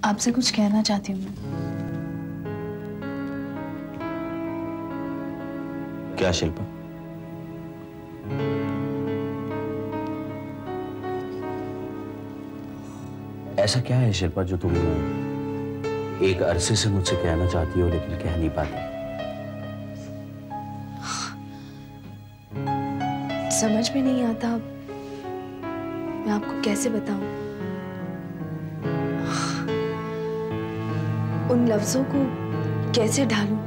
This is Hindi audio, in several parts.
आपसे कुछ कहना चाहती हूँ मैं। क्या शिल्पा? ऐसा क्या है शिल्पा जो तुम एक अरसे से मुझसे कहना चाहती हो लेकिन कह नहीं पाती? समझ में नहीं आता मैं आपको कैसे बताऊं। उन लफ्जों को कैसे ढालूं।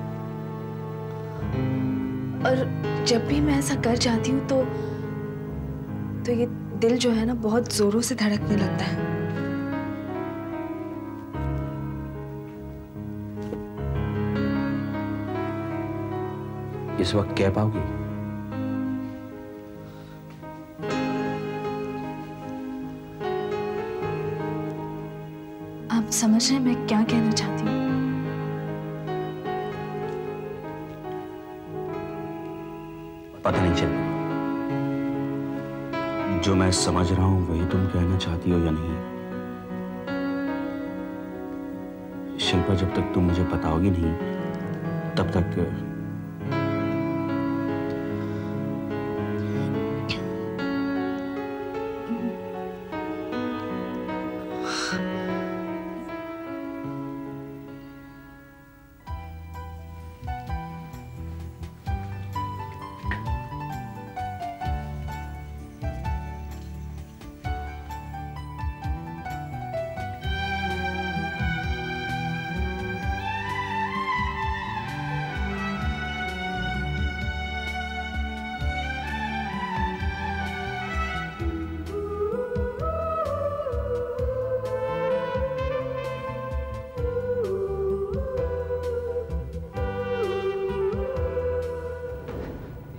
और जब भी मैं ऐसा कर जाती हूं तो ये दिल जो है ना बहुत जोरों से धड़कने लगता है। इस वक्त कह पाओगी? आप समझ रहे हैं मैं क्या कहना चाहती हूँ? पता नहीं शिल्पा, जो मैं समझ रहा हूं वही तुम कहना चाहती हो या नहीं। शिल्पा, जब तक तुम मुझे बताओगी नहीं तब तक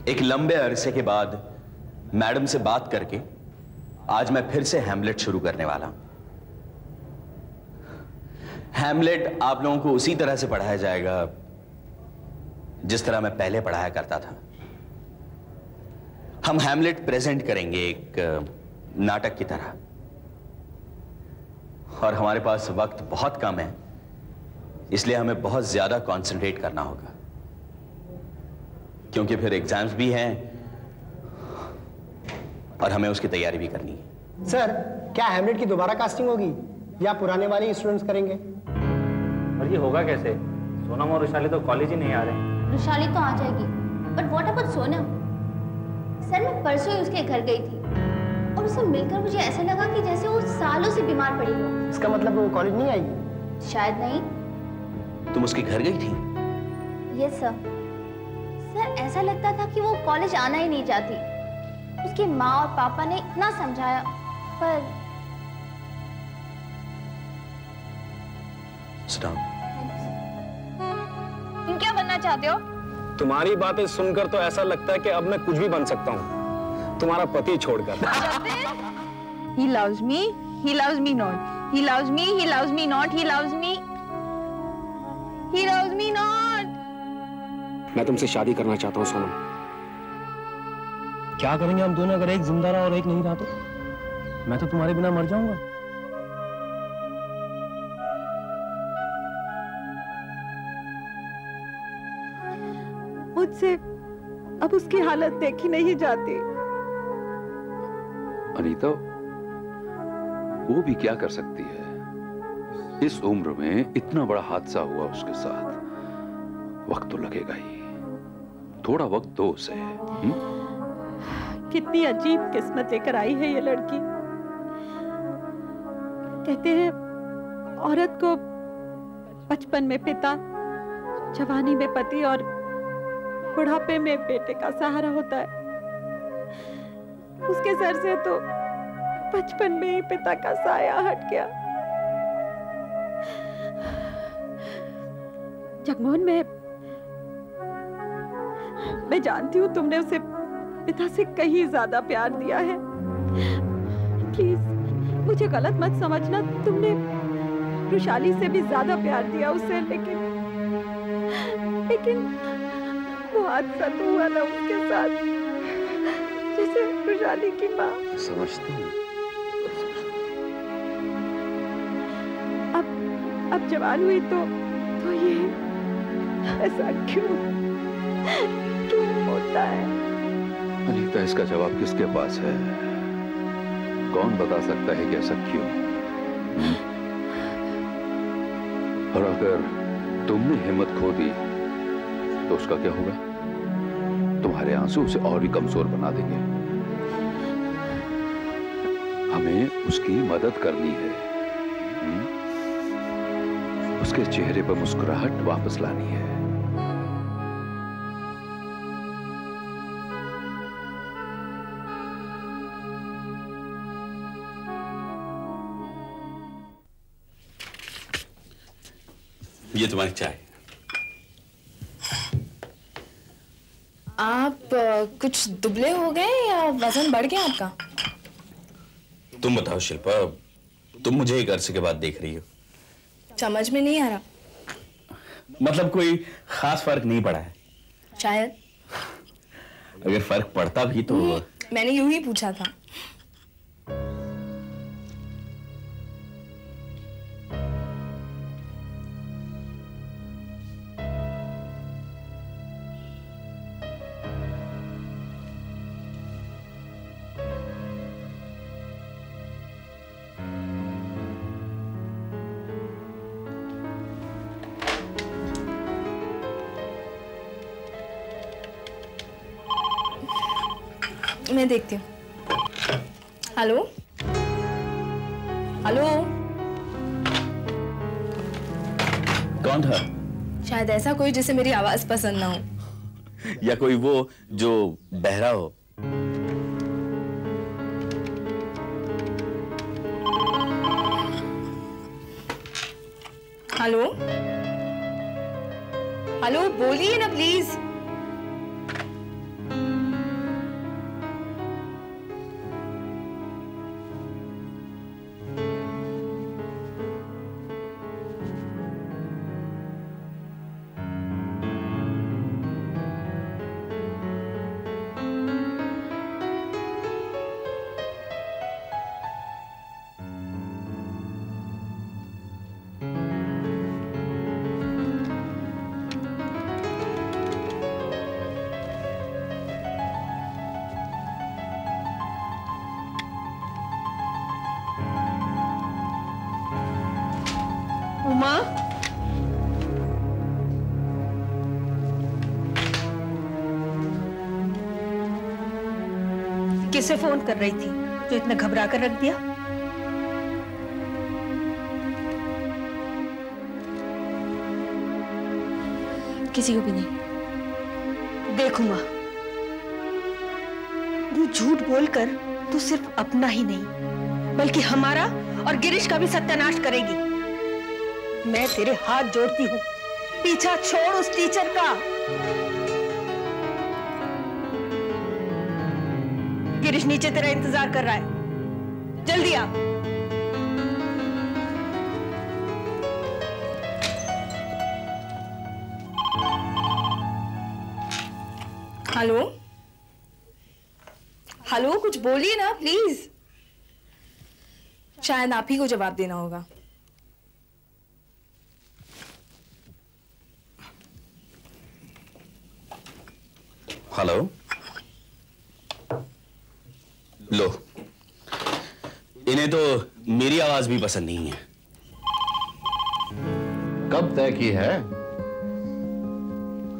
एक लंबे अरसे के बाद मैडम से बात करके आज मैं फिर से हैमलेट शुरू करने वाला हूं। हैमलेट आप लोगों को उसी तरह से पढ़ाया जाएगा जिस तरह मैं पहले पढ़ाया करता था। हम हैमलेट प्रेजेंट करेंगे एक नाटक की तरह, और हमारे पास वक्त बहुत कम है, इसलिए हमें बहुत ज्यादा कंसंट्रेट करना होगा क्योंकि फिर एग्जाम्स भी हैं और हमें उसकी तैयारी भी करनी है। सर, क्या हैमलेट की दोबारा कास्टिंग होगी या पुराने वाले स्टूडेंट्स करेंगे? और ये होगा कैसे? सोनम और रुशाली तो कॉलेज ही नहीं आ रहे। रुशाली तो आ जाएगी, but what about Sonam? Sir, मैं परसों ही उसके घर गई थी और उससे मिलकर मुझे ऐसा लगा कि जैसे वो सालों से बीमार पड़ी हो। इसका मतलब वो कॉलेज नहीं आएगी? शायद नहीं। तुम उसके घर गई थी? Yes sir. सर, ऐसा लगता था कि वो कॉलेज आना ही नहीं चाहती। उसकी माँ और पापा ने इतना समझाया पर तुम क्या बनना चाहते हो? तुम्हारी बातें सुनकर तो ऐसा लगता है कि अब मैं कुछ भी बन सकता हूँ, तुम्हारा पति छोड़कर। He loves me, he loves me not. He loves me, he loves me not. He loves me, he loves me not. मैं तुमसे शादी करना चाहता हूँ सोनम। क्या करेंगे हम दोनों अगर एक जिंदा रहा और एक नहीं रहा तो? मैं तो तुम्हारे बिना मर जाऊंगा। मुझसे अब उसकी हालत देखी नहीं जाती। अनीता, वो भी क्या कर सकती है? इस उम्र में इतना बड़ा हादसा हुआ उसके साथ, वक्त तो लगेगा ही। थोड़ा वक्त दो उसे। कितनी अजीब किस्मत लेकर आई है ये लड़की। कहते हैं औरत को बचपन में पिता, जवानी में पति और बुढ़ापे में बेटे का सहारा होता है। उसके सर से तो बचपन में ही पिता का साया हट गया। जगमोहन, मैं जानती हूँ तुमने उसे पिता से कहीं ज्यादा प्यार दिया है। प्लीज मुझे गलत मत समझना, तुमने रुशाली से भी ज्यादा प्यार दिया उसे, लेकिन वो हादसा तो हुआ ना उसके साथ, जैसे रुशाली की माँ। समझती हूँ। जवान हुई तो ये ऐसा क्यों होता है? अनीता, इसका जवाब किसके पास है? कौन बता सकता है कि ऐसा क्यों? और अगर तुमने हिम्मत खो दी तो उसका क्या होगा? तुम्हारे आंसू उसे और भी कमजोर बना देंगे। हमें उसकी मदद करनी है। उसके चेहरे पर मुस्कुराहट वापस लानी है। ये तुम्हारी चाय। आप कुछ दुबले हो गए या वजन बढ़ गया आपका? तुम बताओ शिल्पा, तुम मुझे एक अरसे के बाद देख रही हो। समझ में नहीं आ रहा। मतलब कोई खास फर्क नहीं पड़ा है? शायद। अगर फर्क पड़ता भी तो मैंने यूं ही पूछा था। मैं देखती हूँ। हेलो हेलो, कौन था? शायद ऐसा कोई जिसे मेरी आवाज पसंद ना हो। या कोई वो जो बहरा हो। हेलो हेलो, बोलिए ना प्लीज। उमा, किसे फोन कर रही थी जो इतना घबरा कर रख दिया? किसी को भी नहीं। देख उमा, तू झूठ बोलकर तू सिर्फ अपना ही नहीं बल्कि हमारा और गिरीश का भी सत्यानाश करेगी। मैं तेरे हाथ जोड़ती हूँ, पीछा छोड़ उस टीचर का। गिरीश नीचे तेरा इंतजार कर रहा है, जल्दी आ। हेलो हेलो, कुछ बोलिए ना प्लीज। शायद आप ही को जवाब देना होगा। हेलो, लो, इन्हें तो मेरी आवाज भी पसंद नहीं है। कब तय की है?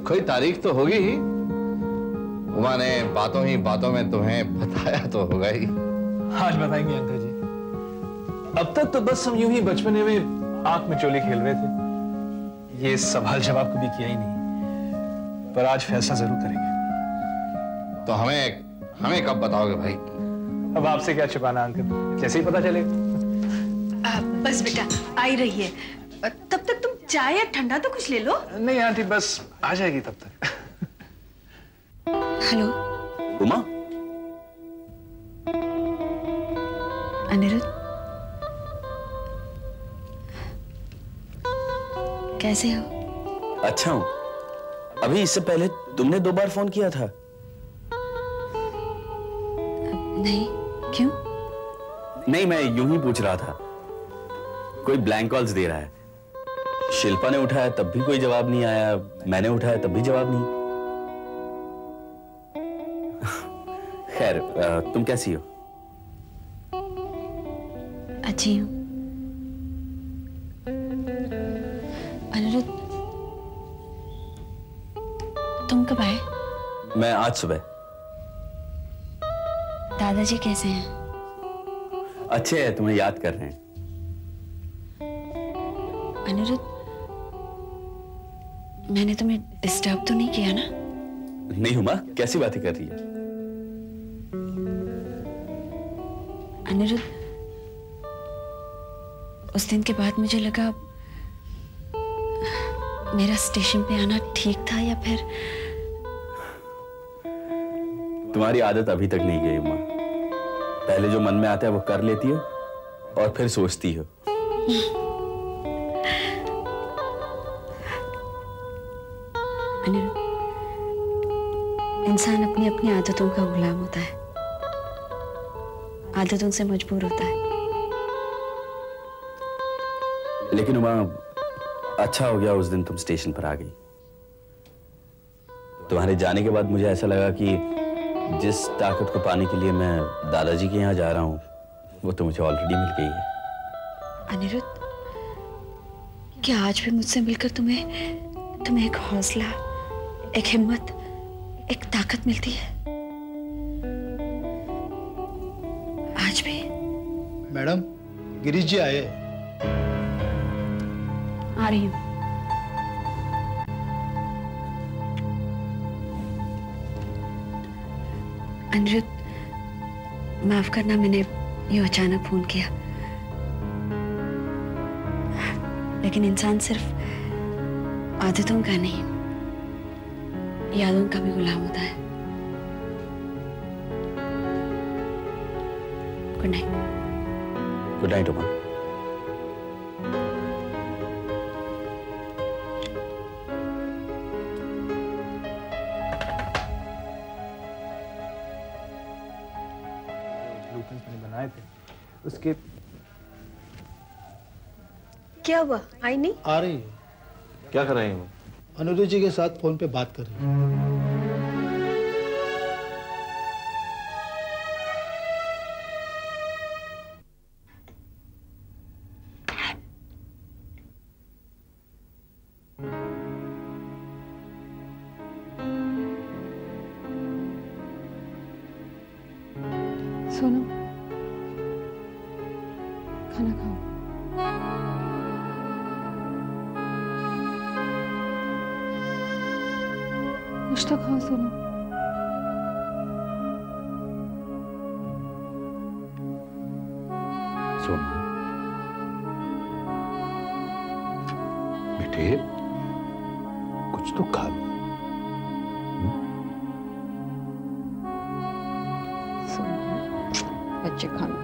कोई तारीख तो होगी ही। उमा ने बातों ही बातों में तुम्हें बताया तो होगा ही। आज बताएंगे अंकल जी। अब तक तो बस हम यूं ही बचपने में आंख में चोली खेल रहे थे। ये सवाल जवाब कभी किया ही नहीं, पर आज फैसला जरूर करेंगे। तो हमें कब बताओगे भाई? अब आपसे क्या छिपाना अंकल, जैसे ही पता चलेगा। बस बेटा, आ ही रही है। तब तक तुम चाय या ठंडा तो कुछ ले लो। नहीं आंटी, बस आ जाएगी तब तक। हेलो उमा, अनिरुद्ध, कैसे हो? अच्छा हूं। अभी इससे पहले तुमने 2 बार फोन किया था। नहीं, क्यों? नहीं, मैं यूं ही पूछ रहा था। कोई ब्लैंक कॉल्स दे रहा है। शिल्पा ने उठाया तब भी कोई जवाब नहीं आया, मैंने उठाया तब भी जवाब नहीं। खैर, तुम कैसी हो? अच्छी हूँ। अनिरुद्ध, तुम कब आए? मैं आज सुबह। दादाजी कैसे हैं? अच्छे हैं, तुम्हें याद कर रहे हैं। अनिरुद्ध, मैंने तुम्हें डिस्टर्ब तो नहीं किया ना? नहीं हुमा, कैसी बातें कर रही है? अनिरुद्ध, उस दिन के बाद मुझे लगा मेरा स्टेशन पे आना ठीक था, या फिर तुम्हारी आदत अभी तक नहीं गई हुमा। पहले जो मन में आता है वो कर लेती हो और फिर सोचती हो। अनिरुद्ध, इंसान अपनी अपनी आदतों का गुलाम होता है, आदतों से मजबूर होता है। लेकिन उमा, अच्छा हो गया उस दिन तुम स्टेशन पर आ गई। तुम्हारे जाने के बाद मुझे ऐसा लगा कि जिस ताकत को पाने के लिए मैं दादाजी के यहाँ जा रहा हूँ वो तो मुझे ऑलरेडी मिल गई है। अनिरुद्ध, क्या आज भी मुझसे मिलकर तुम्हें एक हौसला, एक हिम्मत, एक ताकत मिलती है? आज भी? मैडम, गिरीश जी आए। आ रही हूँ। अनिरुद्ध, माफ करना, मैंने यूं अचानक फोन किया, लेकिन इंसान सिर्फ आदतों का नहीं, यादों का भी गुलाम होता है। Good night. Good night Uma. बनाए थे उसके। क्या हुआ? आई नहीं? आ रही है। क्या कर रही हूँ? अनुरुद्ध जी के साथ फोन पे बात कर रही है। सोनू, खाना खाओ। कुछ तो खाओ सोनू। सोनू बेटे, कुछ तो खा लो। बच्चे खाना।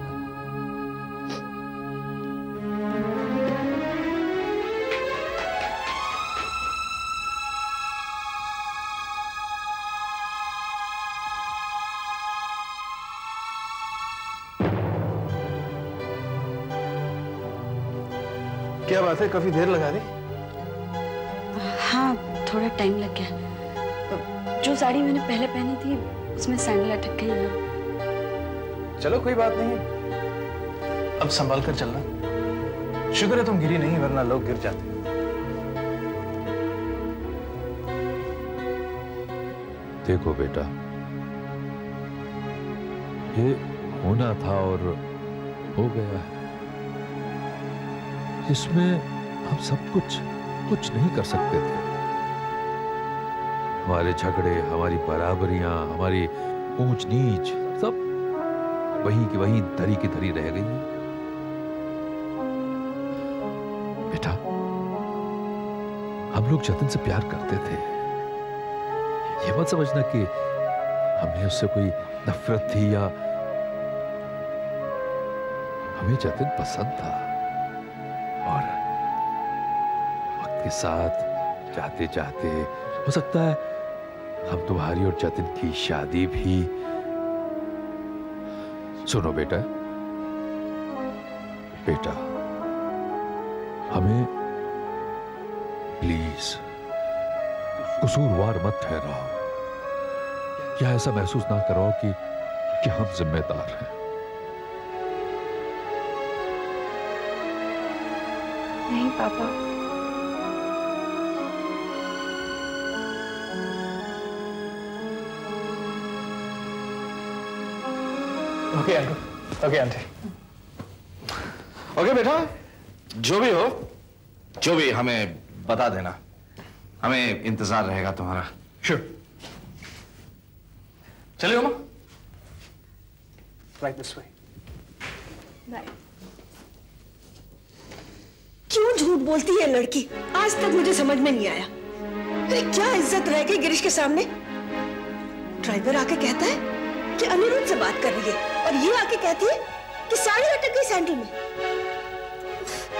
क्या बात है, काफी देर लगा दी? हाँ, थोड़ा टाइम लग गया। जो साड़ी मैंने पहले पहनी थी उसमें सैंडल अटक गई है। चलो कोई बात नहीं, अब संभाल कर चलना। शुक्र है तुम गिरी नहीं, वरना लोग गिर जाते। देखो बेटा, ये होना था और हो गया है। इसमें हम सब कुछ नहीं कर सकते थे। हमारे झगड़े, हमारी बराबरियां, हमारी ऊंच नीच सब वहीं की वहीं धरी की धरी रह गई है। बेटा, हम लोग जतिन से प्यार करते थे। ये मत समझना कि हमें उससे कोई नफरत थी, या हमें जतिन पसंद था। और वक्त के साथ जाते जाते हो सकता है हम तुम्हारी और जतिन की शादी भी। सुनो बेटा, प्लीज कसूरवार मत ठहराओ, या ऐसा महसूस ना करो कि हम जिम्मेदार हैं। नहीं पापा, okay uncle, okay aunty. Okay बेटा, जो भी हो, जो भी हमें बता देना, हमें इंतजार रहेगा तुम्हारा। श्योर। चलिए Uma, right this way. Bye. क्यों झूठ बोलती है लड़की? आज तक मुझे समझ में नहीं आया। अरे क्या इज्जत रह गई गिरीश के सामने? ड्राइवर आके कहता है कि अनिरुद्ध से बात कर रही है, और ये आके कहती है कि साड़ी अटक गई सैंडल में।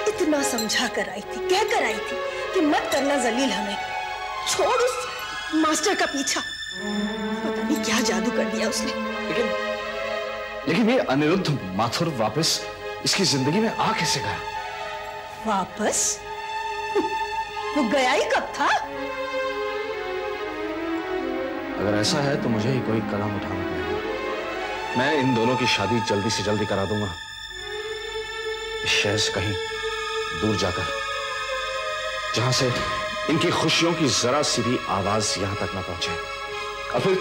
इतना समझा कर आई थी, कह कर आई थी कि मत करना जलील हमें, छोड़ उस मास्टर का पीछा। पता नहीं क्या जादू कर दिया उसने। लेकिन ये अनिरुद्ध माथुर वापस इसकी जिंदगी में आ कैसे गया? वापस? वो गया ही कब था? अगर ऐसा है तो मुझे ही कोई कदम उठाना पड़ेगा। मैं इन दोनों की शादी जल्दी से जल्दी करा दूंगा, इस शहर से कहीं दूर जाकर, जहां से इनकी खुशियों की जरा सी भी आवाज यहां तक ना पहुंचे। और फिर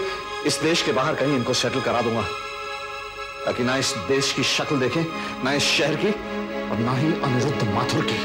इस देश के बाहर कहीं इनको सेटल करा दूंगा, ताकि ना इस देश की शक्ल देखें, ना इस शहर की, और ना ही अनिरुद्ध माथुर की।